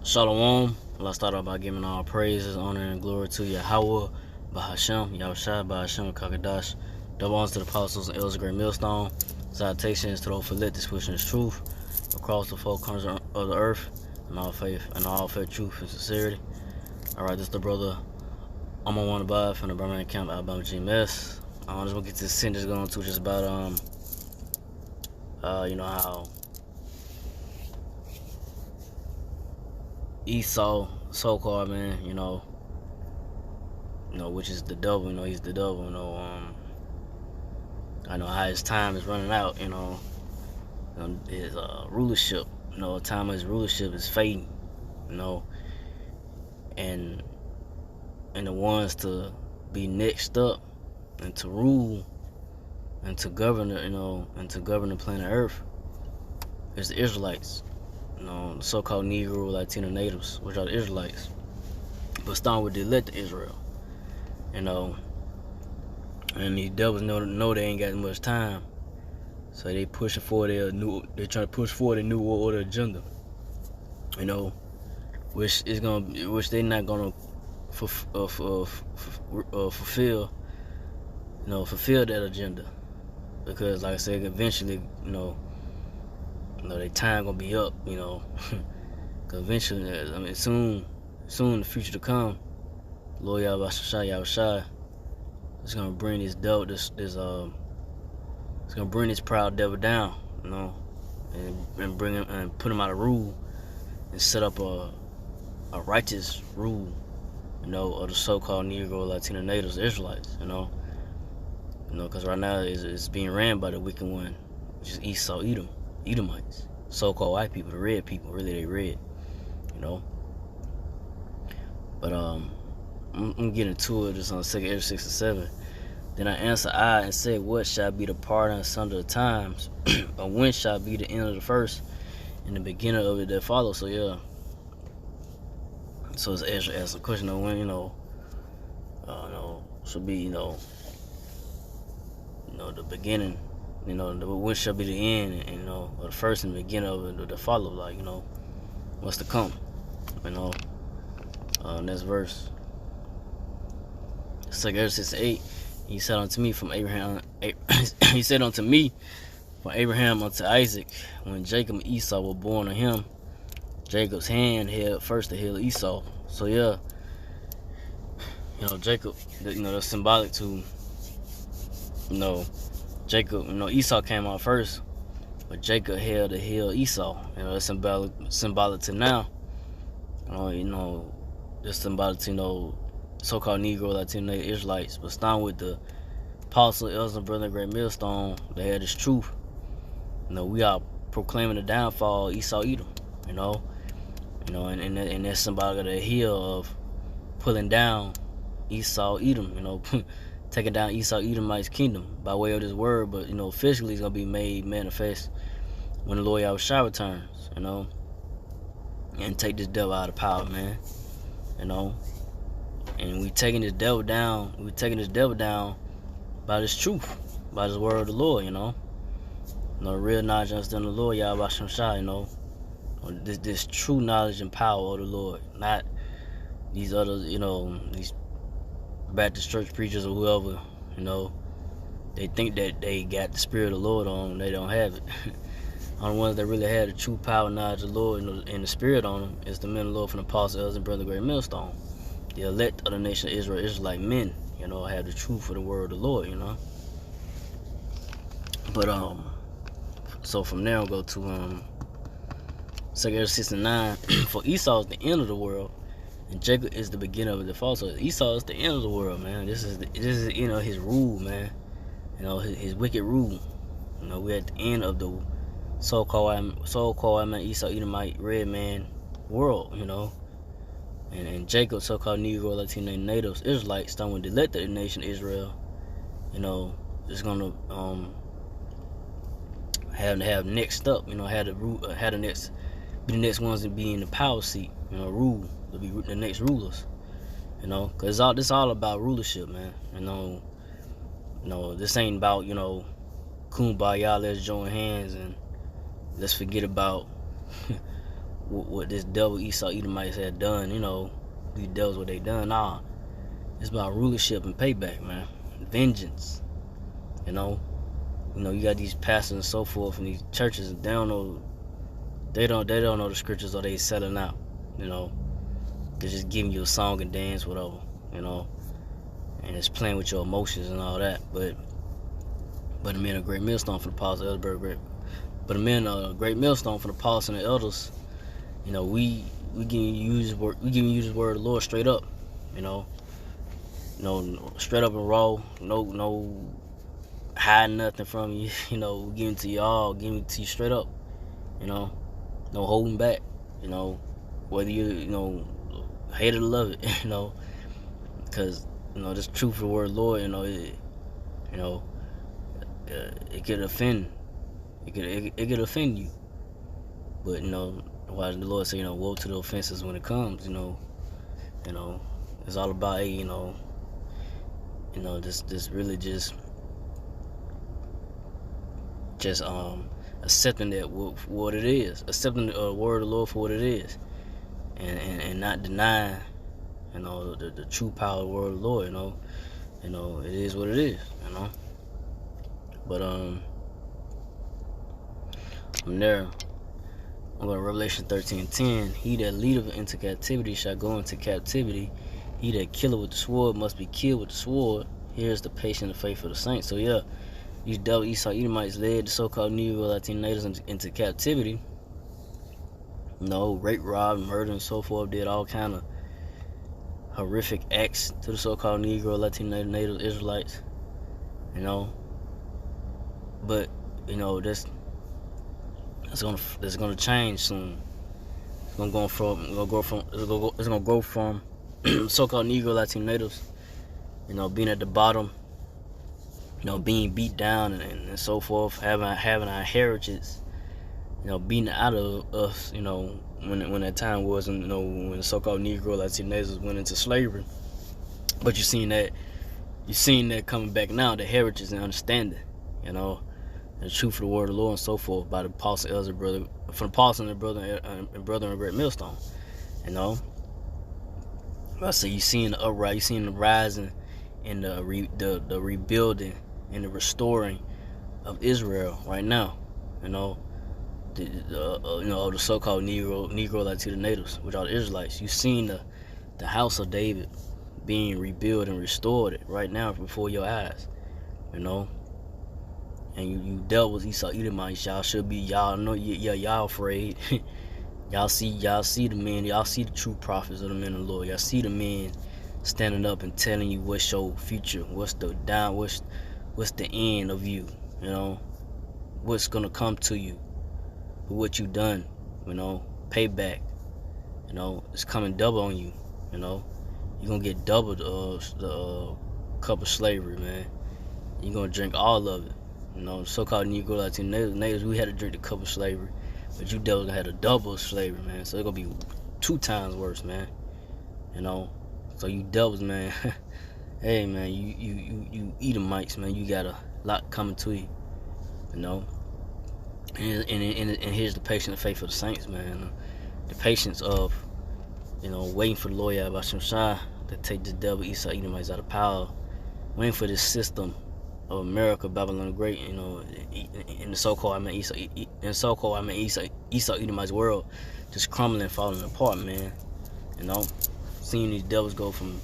Shalom. Let's start off by giving all praises, honor, and glory to Yahweh, Bahashem, Yahushua, Bahashem, Kakadash. Double honors to the apostles and elders of Great Millstone. Salutations to those who let this pushing this truth across the four corners of the earth, and all faith, truth and sincerity. Alright, this is the brother I'm on one above from the Birmingham Camp, Alabama GMS. I'm just gonna get this sentence going to just about how Esau, so-called man, which is the devil, he's the devil, I know how his time is running out, his rulership, time of his rulership is fading, and the ones to be next up and to rule and to govern, and to govern the planet Earth is the Israelites. The so-called Negro, Latino natives, which are the Israelites, but starting with the elect Israel, and these devils know they ain't got much time, so they pushing forward they're trying to push forward a new world order agenda, which they're not gonna fulfill, fulfill that agenda, because like I said, eventually, their time gonna be up, cause eventually, soon in the future to come, Lord Yahushua is gonna bring this devil, it's gonna bring this proud devil down, and bring him and put him out of rule and set up a righteous rule, of the so-called Negro, Latino natives, Israelites, cause right now it's being ran by the wicked one, which is Esau, Edomites, so-called white people, the red people, really they red, But I'm getting to it just on 2 Ezra 6 and 7. Then I answered and said, what shall be the part and asunder of times, or when shall be the end of the first, and the beginning of it that follows? So yeah. So it's Ezra asked a question of when, should be, the beginning, when shall be the end, and or the first and the beginning of it that follow, like, what's to come, next verse. 2 Ezra 6 and 8. He said unto me from Abraham, he said unto me from Abraham unto Isaac, when Jacob and Esau were born of him, Jacob's hand held first the heel of Esau. So yeah, Jacob, that's symbolic to, Jacob, Esau came out first, but Jacob held the heel of Esau. That's symbolic to now. That's symbolic to, so-called Negro, Latino Israelites. But starting with the apostle, elders, and brother, Great Millstone, they had this truth. We are proclaiming the downfall of Esau, Edom. And that's symbolic of the heel of pulling down Esau, Edom. Taking down Esau, Edomite's kingdom by way of this word, but physically it's gonna be made manifest when the Lord Yahushua returns, and take this devil out of power, man, and we taking this devil down. We taking this devil down by this truth, by this word of the Lord, real knowledge and understanding of the Lord Yahushua, this true knowledge and power of the Lord, not these others, these Baptist church preachers or whoever, they think that they got the spirit of the Lord on them. They don't have it. On the ones that really had the true power, knowledge of the Lord, and the spirit on them is the men of the Lord from the apostles, elders, and brother, Great Millstone, the elect of the nation of Israel, Israelite men, have the truth of the word of the Lord, But so from there we'll go to 2 Ezra 6 and 9. For Esau is the end of the world, and Jacob is the beginning of the fall. So Esau is the end of the world, man. This is his rule, man. His wicked rule. We're at the end of the so-called Esau, Edomite, red man world, and Jacob, so-called Negro, Latino natives, Israelites, starting with the elected nation Israel, is gonna have next up, have the next be the next ones to be in the power seat, rule, to be the next rulers, because this all about rulership, man. This ain't about kumbaya, let's join hands and let's forget about what this devil Esau Edomites had done. You know, these devils what they done. Nah, it's about rulership and payback, man. Vengeance. You know, you got these pastors and so forth, and these churches. They don't know the scriptures, or they selling out. You know, they're just giving you a song and dance, whatever. You know, and it's playing with your emotions and all that. But the men a great millstone for the apostles, elder great. But the men a great millstone for the apostles and the elders. You know, we giving you his word. We giving you his word of the Lord straight up. You know, straight up and raw. No hiding nothing from you. You know, we giving it to y'all, giving it to you straight up. You know, no holding back. You know, whether you hate it or love it. You know, because this truth of the word of the Lord. It could offend. It could offend you. But why the Lord say, woe to the offenses when it comes. It's all about this really just accepting that what it is, accepting the word of the Lord for what it is, and not denying the true power of the word of the Lord. It is what it is. But from there, I'm going to Revelation 13:10. He that leadeth into captivity shall go into captivity. He that killeth with the sword must be killed with the sword. Here's the patience and faith of the saints. So yeah, these devil Esau Edomites led the so-called Negro Latino natives into captivity. Rape, rob, murder, and so forth. Did all kind of horrific acts to the so-called Negro Latino native Israelites. But that's gonna change soon. It's gonna go from so-called Negro Latino natives, being at the bottom, being beat down and so forth, having our heritage, beaten out of us, when that time was, and when the so-called Negro Latino natives went into slavery. But you're seeing that coming back now, the heritage and understanding, the truth of the word of the Lord and so forth by the apostle, elder, brother, from the apostle and the brother and great millstone. I say you seeing the upright, you seeing the rising and the rebuilding and the restoring of Israel right now. The so-called Negro Latino natives, which are the Israelites. You seen the house of David being rebuilt and restored right now before your eyes. And you dealt with Esau Edomites. Y'all afraid. y'all see the men. Y'all see the true prophets of the men of the Lord. Y'all see the men standing up and telling you what's your future, what's the end of you. What's gonna come to you, for what you done. Payback. It's coming double on you. You're gonna get double the cup of slavery, man. You're gonna drink all of it. So-called Negro Latino natives, we had to drink the cup of slavery, but you devils had a double of slavery, man. So it's gonna be 2 times worse, man. So you devils, man. Hey, man, you Edomites, man. You got a lot coming to you. And here's the patience and faith of the saints, man. The patience of waiting for the Lord Yahweh Shai to take the devil Esau Edomites out of power, waiting for this system of America, Babylon the Great, in the so-called Esau Edomites world, just crumbling, falling apart, man. Seeing these devils go from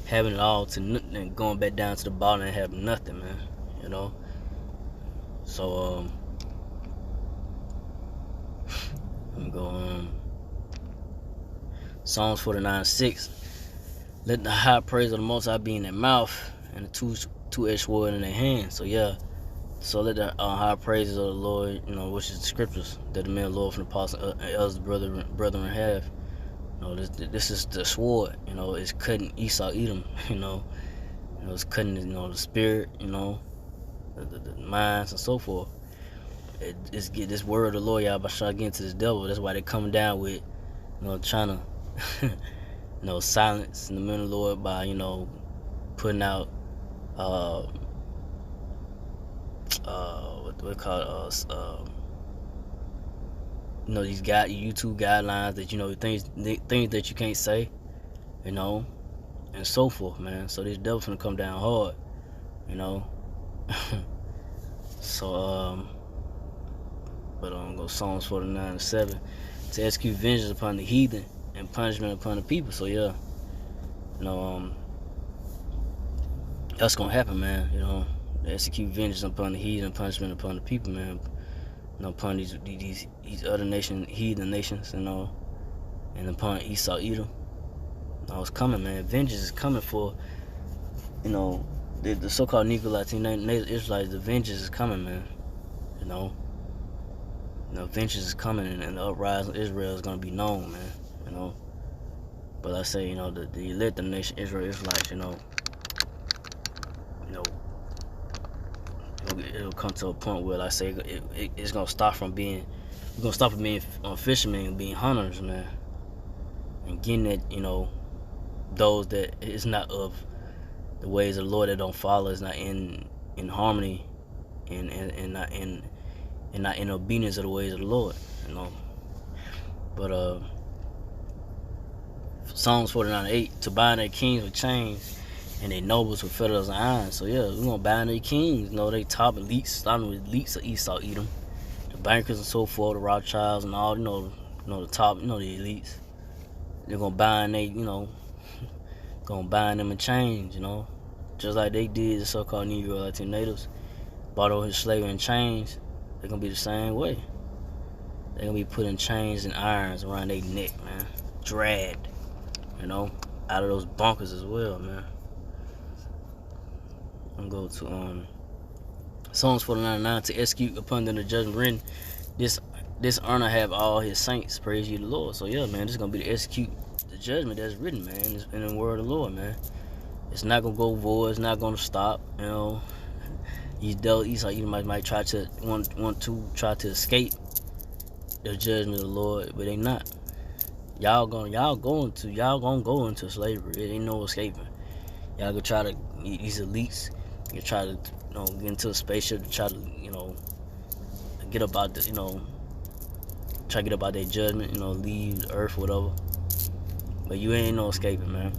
having it all to nothing, and going back down to the bottom and having nothing, man. So let me go Psalms 49:6. Let the high praise of the Most High be in their mouth, and the two-edged sword in their hand. So yeah, so let the high praises of the Lord, which is the scriptures that the men of the Lord from the apostles, elders, brethren have. This is the sword. It's cutting Esau Edom. It's cutting the spirit. The minds and so forth. It's get this word of the Lord, y'all, by trying to get into this devil. That's why they coming down with, trying to, silence in the men of the Lord by, putting out, what we call these YouTube guidelines that things that you can't say, and so forth, man. So this devil's gonna come down hard, you know. So but go Psalms 49:7 to execute vengeance upon the heathen and punishment upon the people. So yeah, that's gonna happen, man. Execute vengeance upon the heathen and punishment upon the people, man. Upon these other heathen nations, and upon Esau, Edom. It's coming, man. Vengeance is coming for, the so-called Negro Latino Israelites. The vengeance is coming, man. Vengeance is coming, and the uprising of Israel is gonna be known, man. But I say, the elect of the nation Israelites, it'll come to a point where, like I say, it's gonna stop from being, fishermen and being hunters, man, and getting at, those that is not of the ways of the Lord, that don't follow, is not in harmony, and not in obedience of the ways of the Lord, But Psalms 49:8, to bind their kings with chains and their nobles with fetters of iron. So yeah, we're gonna bind their kings. They top elites, starting with elites of Esau, Edom, the bankers and so forth, the Rothschilds and all, the top, the elites. They're gonna bind gonna bind them in chains, just like they did the so-called Negro Latino natives, bought over his slavery in chains. They're gonna be the same way. They're gonna be putting chains and irons around their neck, man, dragged, out of those bunkers as well, man. I'm going to go to Psalms 49:9, to execute upon them the judgment written. This honor have all his saints. Praise ye the Lord. So yeah, man, this is gonna be to execute the judgment that's written, man, in the word of the Lord, man. It's not gonna go void. It's not gonna stop. These devil Esau, you might try to try to escape the judgment of the Lord, but they not. Y'all gonna go into slavery. It ain't no escaping. Y'all gonna try to, these elites, you try to get into a spaceship to try to get about the try to get about their judgment, leave the earth, whatever. But you ain't no escaping, man.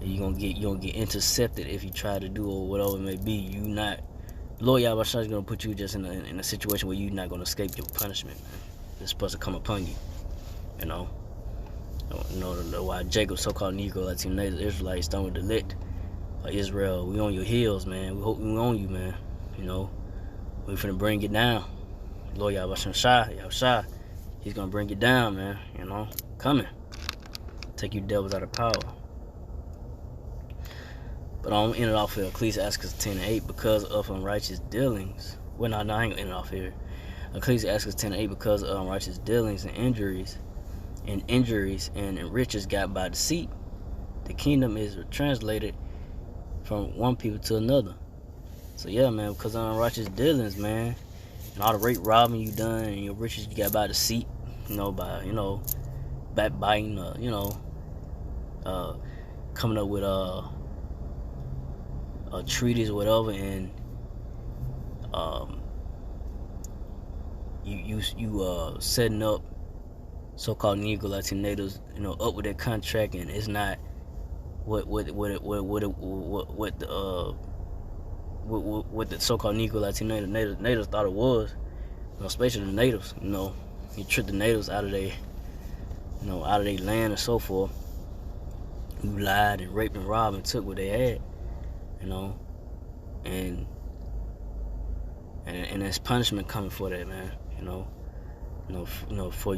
you gonna get intercepted if you try to do or whatever it may be. Lord Yahweh is gonna put you just in a situation where you're not gonna escape your punishment, man. It's supposed to come upon you, why Jacob, so-called Negro Latino Israelites, done with the elect of Israel. We on your heels, man. We hope we on you, man. We finna bring it down. Lord Yahweh, he's gonna bring it down, man. Coming. Take you devils out of power. But I'm gonna end it off here. Ecclesiastes 10:8, because of unrighteous dealings. Well, no, I ain't gonna end it off here. Ecclesiastes 10:8, because of unrighteous dealings and injuries and riches got by deceit, the kingdom is translated from one people to another. So yeah, man, because of unrighteous dealings, man, and all the rape robbing you done, and your riches you got by deceit, by backbiting, coming up with treaties or whatever, and you setting up so-called Negro Latino natives, up with that contract, and it's not what the so-called Negro Latino natives thought it was. Especially the natives, you tricked the natives out of their land and so forth. You lied and raped and robbed and took what they had, and there's punishment coming for that, man. For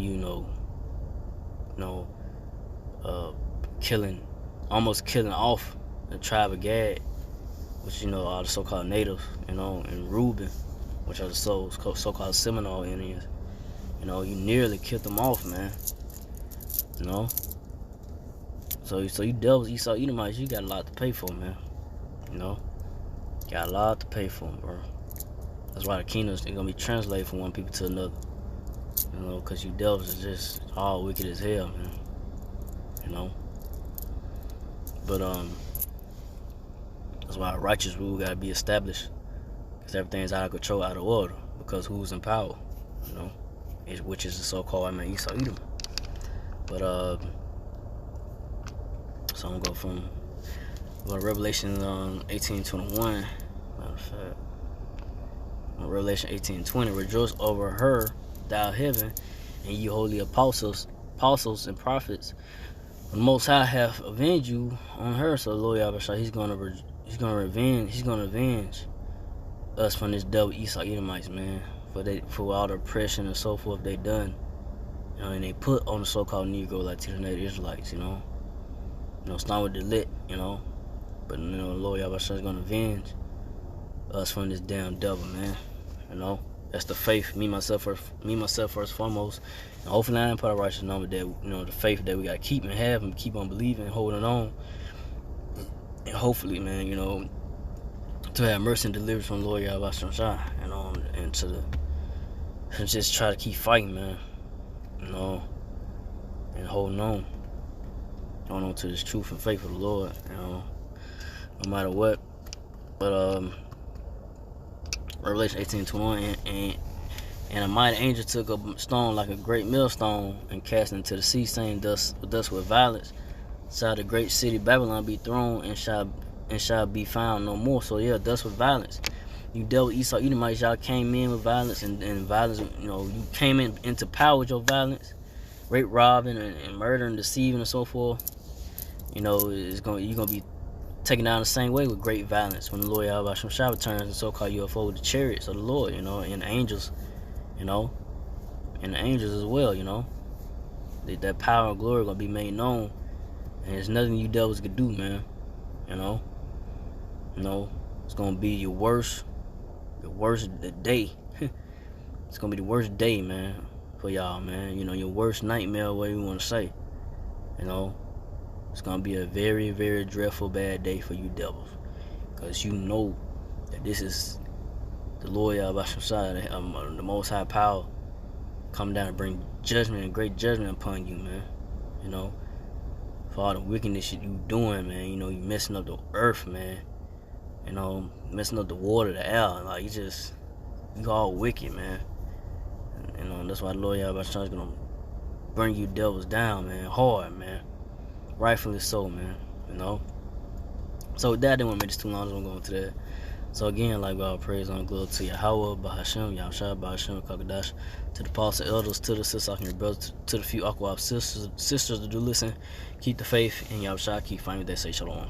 almost killing off the tribe of Gad, which are the so-called natives, and Reuben, which are the so-called Seminole Indians. You nearly killed them off, man. So you devils, Esau, Edomites, you got a lot to pay for, man. Got a lot to pay for, bro. That's why the kingdoms are gonna be translated from one people to another. Because you devils are just all wicked as hell, man. But that's why a righteous rule gotta be established. Because everything's out of control, out of order. Because who's in power, which is the so-called Esau Edom. But so I'm gonna go from Revelation 18:21. Matter of fact, Revelation 18:20. Rejoice over her, thou heaven, and ye holy apostles and prophets. The Most High hath avenged you on her. So the Lord Yahweh, he's gonna avenge us from this devil Esau Edomites, man, for all the oppression and so forth they done. You know, and they put on the so-called Negro, like to the native Israelites, you know. It's not with the lit, you know. But, you know, the Lord Yahweh is going to avenge us from this damn devil, man. You know, that's the faith, me, myself, first foremost. And hopefully I ain't put a righteous number that, you know, the faith that we got to keep and have and keep on believing, holding on. And hopefully, man, you know, to have mercy and deliverance from the Lord Yahweh, you know, and just try to keep fighting, man. You know, and holding on to this truth and faith of the Lord, you know, no matter what. But Revelation 18:21, and a mighty angel took a stone like a great millstone and cast it into the sea, saying, thus with violence shall the great city Babylon be thrown, and shall be found no more. So yeah, thus with violence. You dealt with Esau Edomites, y'all came in with violence, and violence, you know, you came into power with your violence, rape, robbing, and murder and deceiving and so forth. You know, you're gonna be taken down the same way with great violence when the Lord Yahweh Shah returns and so-called UFO with the chariots of the Lord, you know, and the angels, you know, and the angels as well, you know. That power and glory gonna be made known, and there's nothing you devils could do, man. You know, it's gonna be your worst day. It's gonna be the worst day, man, for y'all, man. You know, your worst nightmare, whatever you want to say. You know, it's gonna be a very, very dreadful, bad day for you devils, because you know that this is the Lord Yahweh the Most High power, come down and bring judgment and great judgment upon you, man. You know, for all the wickedness you doing, man. You know, you messing up the earth, man. You know, messing up the water, the air. Like, you all wicked, man. And, you know, that's why the Lord Yahweh is gonna bring you devils down, man, hard, man. Rightfully so, man. You know. So with that, I didn't want to make this too long. I just want to go into that. So again, like God, praise and glory to Yahweh, Bahashem, Yahshua, Bahashem, Kakadash, to the apostles, elders, to the sisters, and your brothers, to the few Aquab sisters that do listen. Keep the faith in Yahshua, keep fighting. They say shalom.